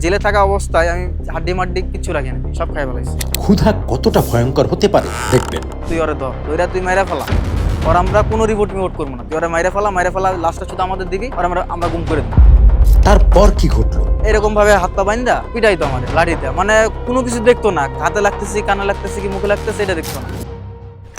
জেলে থাকা অবস্থায় আমি হাড্ডি মাড্ডি কিছু রাখিনি, সব খাই ফেলাইছি। ক্ষুধা কতটা ভয়ঙ্কর হতে পারে দেখবেন। তুই ওরে ধর, ওইরা তুই মেরে ফেলা, আর আমরা কোনো রিপোর্ট করবো না, তুই ওরা মাইরে ফেলা, লাস্টটা শুধু আমাদের দিবি, আর আমরা গুম করে দিই। তারপর কি ঘটলো? এরকম ভাবে হাত পা বাইন্দা পিটাইতো আমাদের লাঠিতে, মানে কোনো কিছু দেখতো না, হাতে লাগতেছি, কানে লাগতেছি কি মুখে লাগতেছে এটা দেখতো না।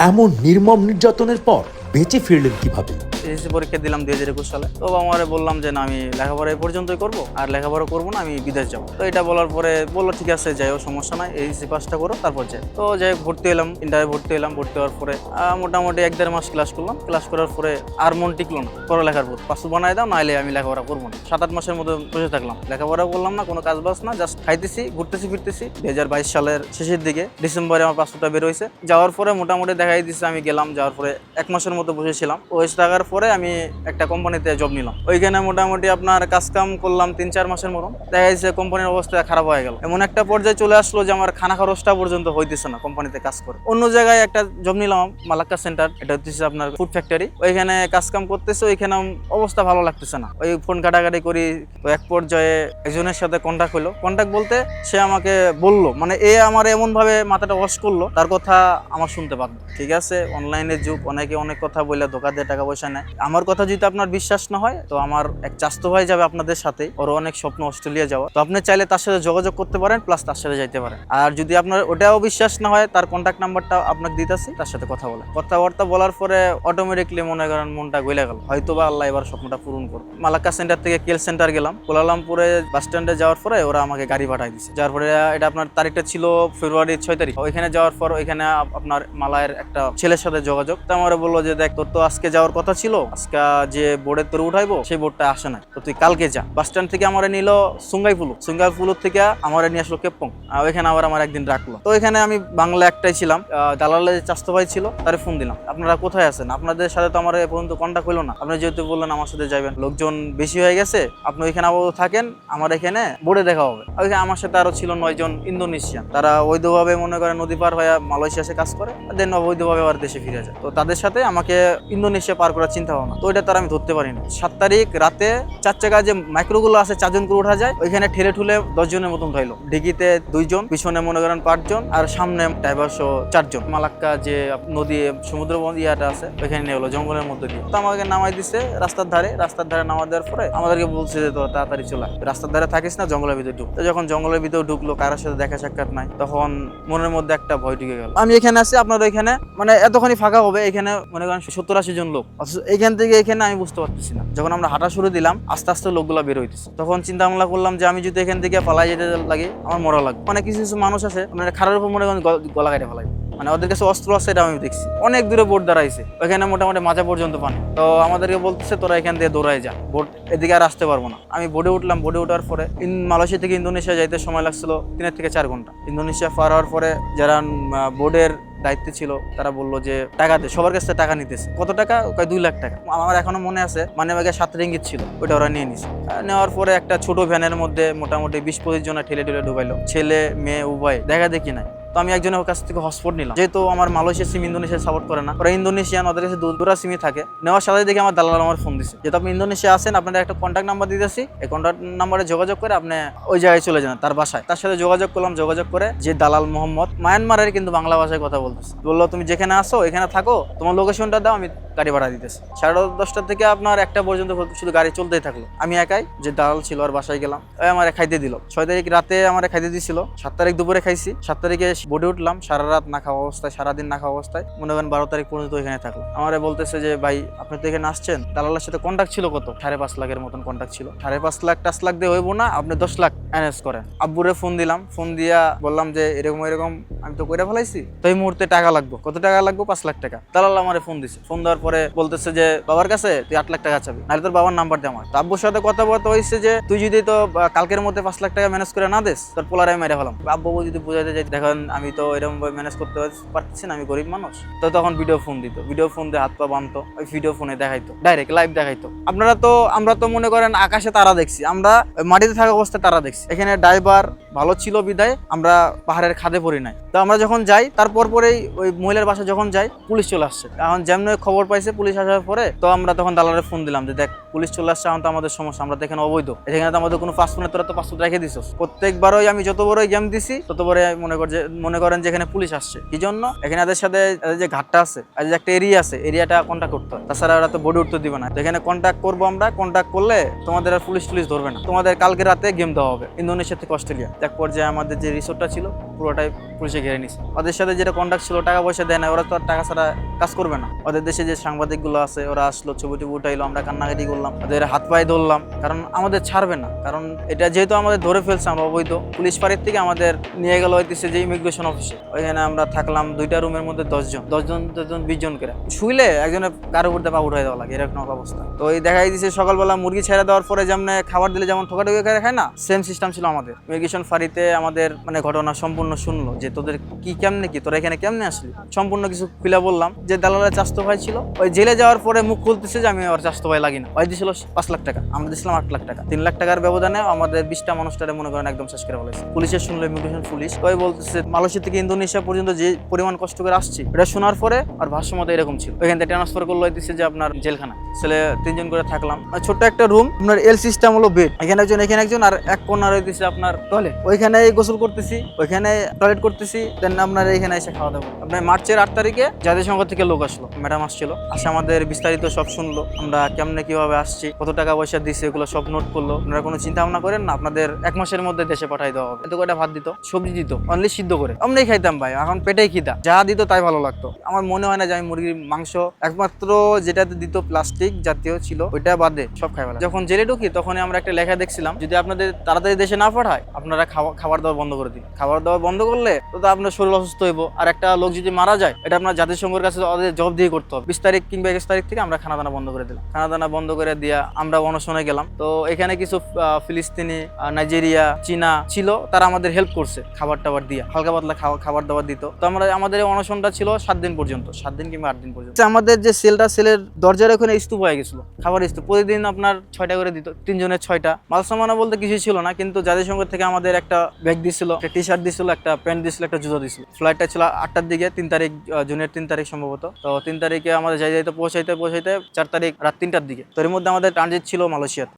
এমন নির্মম নির্যাতনের পর বেঁচে ফিরলেন কিভাবে? এসএসসি পরীক্ষা দিলাম 2021 সালে। তো আমারে বললাম যে না, আমি লেখাপড়া এই পর্যন্তই করবো, আর লেখাপড়া করবো না, আমি বিদেশ যাবো। তো এটা বলার পরে বললো ঠিক আছে যাইও, সমস্যা নাই, এসএসসি পাসটা করো তারপর যাই। তো যাই ভর্তি হলাম, ইন্টারে ভর্তি হলাম। ভর্তি হওয়ার পরে মোটামুটি 1-1.5 মাস ক্লাস করলাম। ক্লাস করার পরে আর মন টিকলো না পড়ালেখার প্রতি। পাসপোর্ট বানাই দাও, নাইলে আমি লেখাপড়া করবো না। 7-8 মাসের মতো বসে থাকলাম, লেখাপড়া করলাম না, কোনো কাজ বাজ না, জাস্ট খাইতেছি, ঘুরতেছি, ফিরতেছি। 2022 সালের শেষের দিকে ডিসেম্বরে আমার পাসপোর্টটা বের হয়েছে। যাওয়ার পরে মোটামুটি দেখাই দিচ্ছে, আমি গেলাম, যাওয়ার পরে 1 মাসের মতো বসেছিলাম। বসে থাকার পরে আমি একটা কোম্পানিতে জব নিলাম। ওইখানে মোটামুটি আপনার কাজ কাম করলাম 3-4 মাসের মতন। দেখা যাচ্ছে কোম্পানির অবস্থা খারাপ হয়ে গেল। এমন একটা পর্যায়ে চলে আসলো যে আমার খানা খরচটা পর্যন্ত হইতেছে না কোম্পানিতে কাজ করে। অন্য জায়গায় একটা জব নিলাম, মালাক্কা সেন্টার, এটা হচ্ছে আপনার ফুড ফ্যাক্টরি। ওইখানে কাজ কাম করতেছে, ওইখানে অবস্থা ভালো লাগতেছে না। ওই ফোন কাটাকাটি করি। তো এক পর্যায়ে একজনের সাথে কন্ট্যাক্ট হলো। কন্ট্যাক্ট বলতে সে আমাকে বললো, মানে এ আমার এমন ভাবে মাথাটা ওয়াশ করলো, তার কথা আমার শুনতে বাধ্য। ঠিক আছে, অনলাইনের যুগ, অনেকে অনেক কথা বলে ধোকা দিয়ে টাকা পয়সা নেয়। আমার কথা যদি আপনার বিশ্বাস না হয়, তো আমার এক চাচতো ভাই যাবে আপনাদের সাথে, ওর অনেক স্বপ্ন অস্ট্রেলিয়া যাওয়া। তো আপনি চাইলে তার সাথে যোগাযোগ করতে পারেন, প্লাস তার সাথে যাইতে পারেন। আর যদি আপনার ওটাও বিশ্বাস না হয়, তার কন্ট্যাক্ট নাম্বারটা আপনাকে দিতেছি, তার সাথে কথা বলে। কথাবার্তা বলার পরে অটোমেটিকলি মনে করেন মনটা গলে গেল, হয়তো বা আল্লাহ এবার স্বপ্নটা পূরণ করবে। মালাক্কা সেন্টার থেকে কেল সেন্টার গেলাম। কোলালামপুরে বাস স্ট্যান্ডে যাওয়ার পরে ওরা আমাকে গাড়ি পাঠাই দিচ্ছে। যার পরে এটা আপনার তারিখটা ছিল ফেব্রুয়ারি 6 তারিখ। ওইখানে যাওয়ার পর ওইখানে আপনার মালায়ের একটা ছেলের সাথে যোগাযোগ। তো আমার বললো যে দেখ, তোর তো আজকে যাওয়ার কথা ছিল, আজকে যে বোর্ডের তোর উঠাইবো সেই বোর্ডটা আসে না, তো তুই কালকে যা। বাস স্ট্যান্ড থেকে আমার নিল সুঙ্গাইপুলু থেকে আমার নিয়ে আসলো কেপং। ওইখানে আবার আমার একদিন রাখলো। তো এখানে আমি বাংলা একটাই ছিলাম। দালালের চাচতো ভাই ছিল, তারে ফোন দিলাম, আপনারা কোথায় আছেন? আপনাদের সাথে তো আমার এ পর্যন্ত কন্ট্যাক্ট হলো না। আপনি যেহেতু বললেন আমার সাথে যাবেন, লোকজন বেশি হয়ে গেছে, আপনি ওইখানে আবার থাকেন, আমার এখানে বোর্ডে দেখা হবে। ওইখানে আমার সাথে আরো ছিল 9 জন ইন্দোনেশিয়ান। তারা অবৈধভাবে মনে করেন নদী পার হয়ে মালয়েশিয়াতে কাজ করে, দেন অবৈধভাবে আবার দেশে ফিরে যায়। তো তাদের সাথে আমাকে ইন্দোনেশিয়া পার করার চিন্তা ভাবনা। তো ওইটা তার আমি ধরতে পারিনি। 7 তারিখ রাতে 4 চাকা যে মাইক্রোগুলো আছে, 4 জন করে ওঠা যায়, ওইখানে ঠেলে ঠুলে 10 জনের মতন ধরলো। ডিগিতে 2 জন, পিছনে মনে করেন 5 জন, আর সামনে ড্রাইভার সহ 4 জন। মালাক্কা যে নদী সমুদ্র ইয়াটা আছে, ওইখানে নিয়ে হলো জঙ্গলের মধ্যে দিয়ে। তো আমাকে নামাই দিচ্ছে রাস্তার ধারে নামাই দেওয়ার পরে আমাদেরকে বলছে যে তোরা তাড়াতাড়ি চলে রাস্তার ধারে থাকিস না, জঙ্গলের ভিতরে ঢুক। তো যখন জঙ্গলের ভিতরে ঢুকলো, কারোর সাথে দেখা সাক্ষাৎ নাই, তখন মনের মধ্যে একটা ভয় ঢুকে গেল। আমি এখানে আছি, আপনার ওইখানে মানে এতখানি ফাঁকা হবে, এখানে মনে করেন 70-80 জন লোক, অথচ এইখান থেকে এখানে আমি বুঝতে পারতেছি না। যখন আমরা হাঁটা শুরু দিলাম, আস্তে আস্তে লোকগুলো বের হইতেছে। তখন চিন্তা ভাবনা করলাম যে আমি যদি এখান থেকে পালাই যেতে লাগে, আমার মরা লাগবে। মানে কিছু কিছু মানুষ আছে মানে খারার উপর মনে করেন গলা কেটে ফেলাই, মানে ওদের কাছে অস্ত্র আছে, এটা আমি দেখছি। অনেক দূরে বোট দাঁড়াইছে, ওইখানে মোটামুটি মাজা পর্যন্ত পানি। তো আমাদেরকে বলতেছে তোরা এখান দিয়ে দৌড়ায় যা, বোট এদিকে আর আসতে পারবো না। আমি বোটে উঠলাম। বোটে ওঠার পরে মালয়েশিয়া থেকে ইন্দোনেশিয়া যাইতে সময় লাগছিল 3 থেকে 4 ঘন্টা। ইন্দোনেশিয়া পার হওয়ার পরে যারা বোর্ডের দায়িত্বে ছিল, তারা বললো যে টাকা দে, সবার কাছে টাকা নিতেছে। কত টাকা? 2 লাখ টাকা। আমার এখনো মনে আছে, মানে ব্যাগে 7 রিঙ্গিত ছিল, ওইটা ওরা নিয়ে নিছে। নেওয়ার পরে একটা ছোট ভ্যানের মধ্যে মোটামুটি 20-25 জনে ঠেলে ঠেলে ঢুকাইলো, ছেলে মেয়ে উভয়, দেখা দেখি নাই। তো আমি একজনের কাছ থেকে হটস্পট নিলাম, যেহেতু আমার মালয়েশিয়া সিম ইন্দোনেশিয়া সাপোর্ট করে না, ওরা ইন্দোনেশিয়ান, ওদের কাছে দুরা সিমই থাকে। নেওয়ার সাথে দেখে আমার দালাল আমার ফোন দিচ্ছে, যেহেতু আপনি ইন্দোনেশিয়া আছেন, আপনার একটা কন্ট্যাক্ট নাম্বার দিতেছি, এই কন্ট্যাক্ট নাম্বারে যোগাযোগ করে আপনি ওই জায়গায় চলে যান, তার বাসায়। তার সাথে যোগাযোগ করলাম। যোগাযোগ করে যে দালাল মোহাম্মদ, মায়ানমারের কিন্তু বাংলা ভাষায় কথা বলতেছে, বললো তুমি যেখানে আসো এখানে থাকো, তোমার লোকেশনটা দাও, আমি গাড়ি ভাড়া দিতেছি। 10:30 থেকে আপনার 1টা পর্যন্ত শুধু গাড়ি চলতেই থাকলো। আমি একাই, যে দালাল ছিল আর বাসায় গেলাম, আমার খাইতে দিল। 6 তারিখ রাতে আমার খাইতে দিছিল, 7 তারিখ দুপুরে খাইছি। 7 তারিখে বোটে উঠলাম, সারা রাত না খাওয়া অবস্থায়, সারাদিন না খাওয়া অবস্থায়, মনে করেন 12 তারিখ পর্যন্ত এখানে থাকলো। আমারে বলতেছে যে ভাই আপনি তো এখানে আসছেন, দালালের সাথে কন্ট্যাক্ট ছিল কত, 5.5 লাখের মতন কন্ট্যাক্ট ছিল। 5.5 লাখ 10 লাখ দিয়ে হইব না, আপনি 10 লাখ অ্যারেঞ্জ করেন। আব্বুরে ফোন দিলাম, ফোন দিয়া বললাম যে এরকম আমি তো কইরা ফেলাইছি, তো এই মুহূর্তে টাকা লাগবে। কত টাকা লাগবে? 5 লাখ টাকা। দালাল আমারে ফোন দিছে। ফোন দেওয়ার পরে বলতেছে যে বাবার কাছে তুই 8 লাখ টাকা চাবি, নাহলে তোর বাবার নাম্বার দে আমার। আব্বুর সাথে কথাবার্তা হয়েছে যে তুই যদি তো কালকের মধ্যে 5 লাখ টাকা ম্যানেজ করে না দিস, তোর পোলারে আমি মেরে ফেলাম। আব্বু যদি বুঝাইতে যাই, দেখেন আমি তো এরকম ম্যানেজ করতে পারতেছি না, আমি গরিব মানুষ। তো তখন ভিডিও ফোন দিত, ভিডিও ফোন দিয়ে হাত পা বাঁধতো, ওই ভিডিও ফোনে দেখাইতো, ডাইরেক্ট লাইভ দেখাইতো। আমরা তো মনে করেন আকাশে তারা দেখছি, আমরা মাটিতে থাকা অবস্থায় তারা দেখছি। এখানে ড্রাইভার ভালো ছিল বিদায় আমরা পাহাড়ের খাদে পড়ি নাই। তো আমরা যখন যাই তারপর পরেই ওই মহিলার বাসা যখন যাই পুলিশ চলে আসছে। এখন যেমন খবর পাইছে পুলিশ আসার পরে তো আমরা তখন দালালে ফোন দিলাম যে দেখ পুলিশ চলে আসছে, এখন তো আমাদের সমস্যা, আমরা তো এখানে অবৈধ, এখানে তো আমাদের কোনো পাসপোর্ট, তোরা তো পাসপোর্ট রেখে দিস। প্রত্যেকবারই আমি যত বড়ই গেম দিছি ততবারই মনে করেন যে এখানে পুলিশ আসছে। কি জন্য? এখানে এদের সাথে এদের যে ঘাটটা আছে আর যে একটা এরিয়া আছে, এরিয়াটা কন্ট্যাক্ট করতে হয়, তাছাড়া ওরা তো বডি উঠতে দিবে না। তো এখানে কন্ট্যাক্ট করবো আমরা, কন্ট্যাক্ট করলে তোমাদের আর পুলিশ ধরবে না, তোমাদের কালকে রাতে গেম দেওয়া হবে ইন্দোনেশিয়া থেকে অস্ট্রেলিয়া। এক পর্যায়ে আমাদের যে রিসোর্টটা ছিল পুরোটাই পুলিশে ঘিরে নিছে। ওদের সাথে যেটা কন্ট্যাক্ট ছিল টাকা পয়সা দেয় না, ওরা তো আর টাকা ছাড়া কাজ করবে না। ওদের দেশে যে সাংবাদিকগুলো আছে ওরা আসলো, ছবি টবি উঠাইলো, আমরা কান্নাকাটি করলাম, ওদের হাত পায়ে ধরলাম, কারণ আমাদের ছাড়বে না। কারণ এটা যেহেতু আমাদের ধরে ফেলছে আমরা অবৈধ, পুলিশ ফাঁড়ির থেকে আমাদের নিয়ে গেল হইতেছে যে ইমিগ্রেশন অফিসে। ওইখানে আমরা থাকলাম 2টা রুমের মধ্যে 10 জন 20 জন করে শুইলে একজনের গাড়ি উপর পা উঠাই দেওয়া লাগে, এরকম অবস্থা। তো এই দেখাই দিচ্ছে সকালবেলা মুরগি ছেড়ে দেওয়ার পরে যেমন খাবার দিলে যেমন ঠোকাঠুকি করে খায় না, সেম সিস্টেম ছিল আমাদের। ইমিগ্রেশন ফাঁড়িতে আমাদের মানে ঘটনা সম্পূর্ণ শুনলো যে তোদের কি কেমনে কি, তোরা এখানে কেমনে আসলি, সম্পূর্ণ কিছু খুলে বললাম। যে দালালের চাস্তো ভাই ছিল ওই জেলে যাওয়ার পরে মুখ খুলতেছে যে আমি আর চাস্তো ভাই লাগি না। ওই দিয়েছিল 5 লাখ টাকা, আমরা দিয়েছিলাম 8 লাখ টাকা। 3 লাখ টাকার ব্যবধানে আমাদের 20টা মানুষটারে মনে করেন একদম শেষ করে ফেলেছে। পুলিশের শুনলো, ইমিগ্রেশন পুলিশ ওই বলতেছে মালয়েশিয়া থেকে ইন্দোনেশিয়া পর্যন্ত যে পরিমাণ কষ্ট করে আসছি এটা শোনার পরে আর ভাষ্যমত এরকম ছিল। ওইখান থেকে ট্রান্সফার করলো হইতেছে যে আপনার জেলখানা। ছেলে 3 জন করে থাকলাম, ছোট্ট একটা রুম, আপনার এল সিস্টেম হলো বেড, এখানে একজন আর এক কোণা রইতেছে আপনার টয়লেট। ওইখানে গোসল করতেছি, ওইখানে টয়লেট করতেছি, দেন আপনার এইখানে এসে খাওয়া দাওয়া। আপনার মার্চের 8 তারিখে জাতিসংঘ থেকে লোক আসলো, ম্যাডাম আসছিল, আসে আমাদের বিস্তারিত সব শুনলো, আমরা কেমনে কিভাবে আসছি, কত টাকা পয়সা দিচ্ছে এগুলো সব নোট করলো। আপনারা কোনো চিন্তা ভাবনা করেন না, আপনাদের 1 মাসের মধ্যে দেশে পাঠাই দেওয়া হবে। এত কয়টা ভাত দিত, সবজি দিত, অনলি সিদ্ধ করে আমরাই খাইতাম ভাই। এখন পেটেই খিদা, যা দিত তাই ভালো লাগতো। আমার মনে হয় না যে আমি মুরগির মাংস, একমাত্র যেটাতে দিত প্লাস্টিক জাতীয় ছিল ওইটা বাদে সব খাই ভালো। যখন জেলে ঢুকি তখনই আমরা একটা লেখা দেখছিলাম, যদি আপনাদের তাড়াতাড়ি দেশে না পাঠায় আপনারা খাবার দাবার বন্ধ করে দিন। খাবার দাবার বন্ধ করলে তো আপনার শরীর অসুস্থ হইব, আর একটা লোক যদি মারা যায় এটা আপনার জাতিসংঘের কাছে ওদের জবাবদিহি করতে হবে। 20 তারিখ কিংবা 21 তারিখ থেকে আমরা খানা দানা বন্ধ করে দিলাম। খানা দানা বন্ধ করে দিয়া আমরা অনশনে গেলাম। তো এখানে কিছু ফিলিস্তিনি, নাইজেরিয়া, চীনা ছিল, তারা আমাদের হেল্প করছে খাবার টাবার দিয়া, হালকা পাতলা খাবার দাবার দিত। তো আমাদের অনশনটা ছিল 7 দিন পর্যন্ত, 7 দিন কিংবা 8 দিন পর্যন্ত। আমাদের যে সেলের দরজার ওখানে স্তূপ হয়ে গেছিল, খাবার স্তূপ। প্রতিদিন আপনার 6টা করে দিত, 3 জনের 6টা। মাল সামানা বলতে কিছু ছিল না, কিন্তু জাতিসংঘ থেকে আমাদের একটা ব্যাগ দিছিল, একটা টি শার্ট দিছিল, একটা প্যান্ট দিছিল, একটা জুতো দিছিল। ফ্লাইটটা ছিল 8টার দিকে, 3 তারিখ, জুনের 3 তারিখ সম্ভবত। তো 3 তারিখে আমাদের যাইতে পৌঁছাইতে 4 তারিখ রাত 3টার দিকে। তো এর মধ্যে আমাদের ট্রানজিট ছিল মালয়েশিয়াতে।